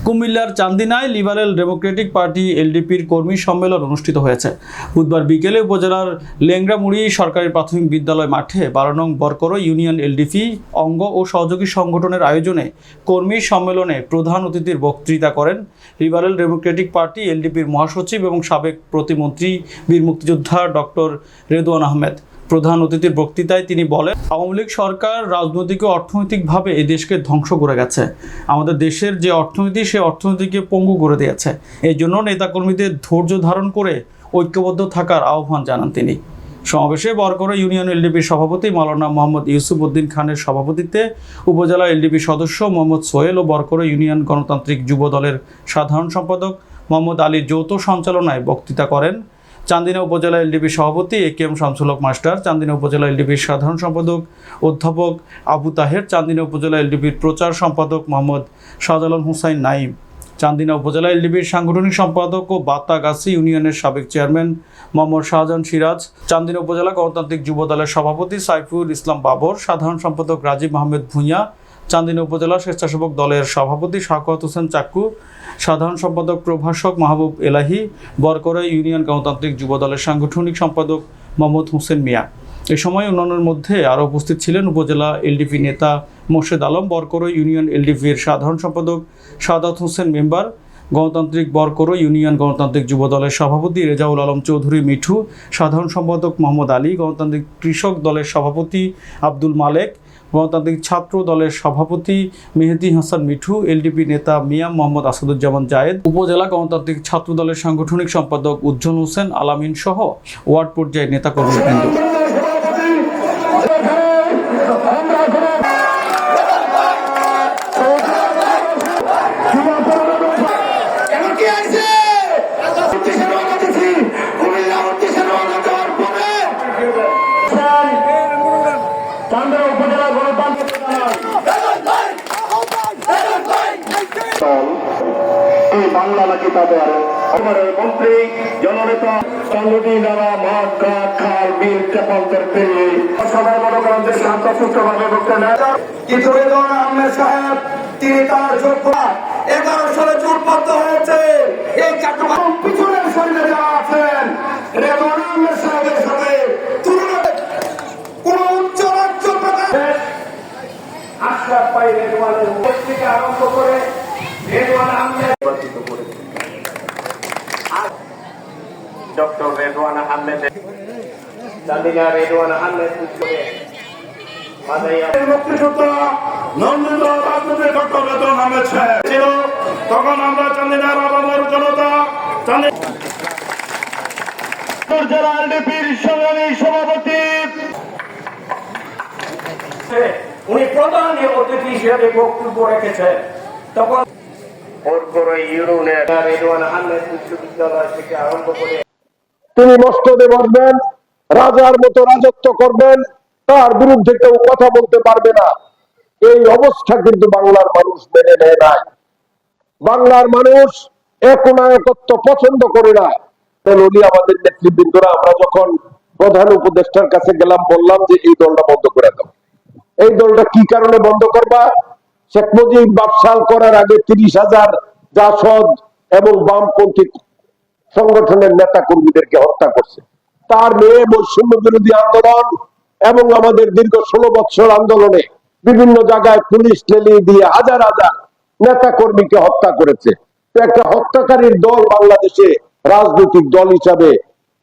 কুমিল্লার চান্দিনায় liberal Democratic party এলডিপির কর্মী সম্মেলন অনুষ্ঠিত হয়েছে। বুধবার বিকেলে উপজেলার লেংরামুড়ি সরকারি প্রাথমিক বিদ্যালয় মাঠে 12 নং বরকরই ইউনিয়ন এলডিপি অঙ্গ ও সহযোগী সংগঠনের আয়োজনে কর্মী সম্মেলনে প্রধান অতিথির বক্তৃতা করেন লিবারেল ডেমোক্রেটিক পার্টি এলডিপির মহাসচিব এবং সাবেক প্রতিমন্ত্রী বীর মুক্তিযোদ্ধা ডক্টর রেদওয়ান আহমেদ। প্রধান অতিথির বক্তৃতায় তিনি বলেন, আওয়ামী লীগ সরকার রাজনৈতিক ও অর্থনৈতিকভাবে এই দেশকে ধ্বংস করে গেছে। আমাদের দেশের যে অর্থনীতি, সে অর্থনীতিকে পঙ্গু করে দিয়েছে। এই জন্য নেতাকর্মীদের ধৈর্য ধারণ করে ঐক্যবদ্ধ থাকার আহ্বান জানান তিনি। সমাবেশে বরকরই ইউনিয়ন এলডিপির সভাপতি মাওলানা মোহাম্মদ ইউসুফ উদ্দিন খানের সভাপতিত্বে উপজেলা এলডিপি সদস্য মোহাম্মদ সোহেল ও বরকরই ইউনিয়ন গণতান্ত্রিক যুব দলের সাধারণ সম্পাদক মোহাম্মদ আলীর যৌথ সঞ্চালনায় বক্তৃতা করেন চান্দিনা উপজেলা এলডিপি সভাপতি একেএম শামসুল হক মাস্টার, চান্দিনা উপজেলা এলডিপির সাধারণ সম্পাদক অধ্যাপক আবু তাহের, চান্দিনা উপজেলা এলডিপির প্রচার সম্পাদক মোহাম্মদ শাহজালাল হুসাইন নাইম, চান্দিনা উপজেলা এলডিপির সাংগঠনিক সম্পাদক ও বাতাগাছি ইউনিয়নের সাবেক চেয়ারম্যান মোহাম্মদ শাহজাহান সিরাজ, চান্দিনা উপজেলা গণতান্ত্রিক যুব দলের সভাপতি সাইফুল ইসলাম বাবর, সাধারণ সম্পাদক রাজীব আহমেদ ভূঁইয়া, চান্দিনা উপজেলা স্বেচ্ছাসেবক দলের সভাপতি শাওকত হোসেন চাক্কু, সাধারণ সম্পাদক প্রভাষক মাহবুব এলাহি, বরকরই ইউনিয়ন গণতান্ত্রিক যুব দলের সাংগঠনিক সম্পাদক মোহাম্মদ হোসেন মিয়া। এ সময় অন্যান্যের মধ্যে আরও উপস্থিত ছিলেন উপজেলা এলডিপি নেতা মোর্শেদ আলম, বরকরই ইউনিয়ন এলডিপির সাধারণ সম্পাদক সাদাত হোসেন মেম্বার, গণতান্ত্রিক বরকরই ইউনিয়ন গণতান্ত্রিক যুব দলের সভাপতি রেজাউল আলম চৌধুরী মিঠু, সাধারণ সম্পাদক মোহাম্মদ আলী, গণতান্ত্রিক কৃষক দলের সভাপতি আব্দুল মালেক, গণতান্ত্রিক ছাত্র দলের সভাপতি মেহেদী হাসান মিঠু, এলডিপি নেতা মিয়া মোহাম্মদ আসাদুজ্জামান জায়েদ, উপজেলা গণতান্ত্রিক ছাত্র দলের সাংগঠনিক সম্পাদক উজ্জ্বল হোসেন আলামিন সহ ওয়ার্ড পর্যায়ে নেতাকর্মীবৃন্দ। বাংলা নাকি তাদের মন্ত্রী জননেতা সংগঠন দ্বারা মাঠ ঘাট খাল বিল চাপাল করতে সবাই মনে করেন যে শান্তসুষ্ঠভাবে বলতে নেয়। কিন্তু রেদওয়ান আহমেদ সাহেব তিনি তার যোগ্য 11 সালে চুটবদ্ধ হয়েছে। এই চট্টগ্রাম পিছনের শরীরে যারা আছেন রেদওয়ান আহমেদ সাহেবের সাথে তুলনায় কোন উচ্চ রাজ্য আশ্বাস পাই রেদওয়ানের থেকে আরম্ভ করে রেদওয়ান আহমেদ ডক্টর রেদওয়ান আহমেদ চান্দিনা রেদওয়ান আহমেদ মুক্তিযোদ্ধা নন্দিত রাজনীতির ডক্টর রেদওয়ান আহমেদ সাহেব ছিল। তখন আমরা চান্দিনার আবামর জনতা জেলা এলডিপির সংগ্রামী সভাপতি উনি প্রধান অতিথি হিসেবে বক্তব্য রেখেছেন। তখন বরকরই ইউনিয়নের রেদওয়ান আহমেদ বিশ্ববিদ্যালয় থেকে আরম্ভ করে তিনি মসনদে বসবেন, রাজার মতো রাজত্ব করবেন, তার বিরুদ্ধে কেউ কথা বলতে পারবে না। এই অবস্থা কিন্তু বাংলার মানুষ মেনে নেয় নাই। বাংলার মানুষ একনায়কত্ব পছন্দ করে না। আমাদের নেতৃবৃন্দরা আমরা যখন প্রধান উপদেষ্টার কাছে গেলাম, বললাম যে এই দলটা বন্ধ করে দাও। এই দলটা কি কারণে বন্ধ করবা? শেখ মুজিব বাকশাল করার আগে 30,000 জাসদ এবং বামপন্থী সংগঠনের নেতা কর্মীদেরকে হত্যা করছে। তার মেয়ে বৈষম্য বিরোধী আন্দোলন এবং আমাদের দীর্ঘ 16 বছর আন্দোলনে বিভিন্ন জায়গায় পুলিশ লেলিয়ে দিয়ে হাজার হাজার নেতা কর্মীকে হত্যা করেছে। তো একটা হত্যাকারীর দল বাংলাদেশে রাজনৈতিক দল হিসাবে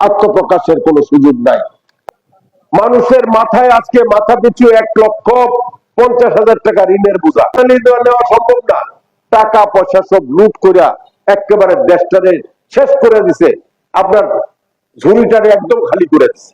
আত্মপ্রকাশের কোনো সুযোগ নাই। মানুষের মাথায় আজকে মাথা পিছু 1,50,000 টাকা ঋণের বোঝা নেওয়া সম্ভব না। টাকা পয়সা সব লুট করিয়া একেবারে দেশটারে শেষ করে দিছে, আপনার ঝুড়িটারে একদম খালি করে দিছে।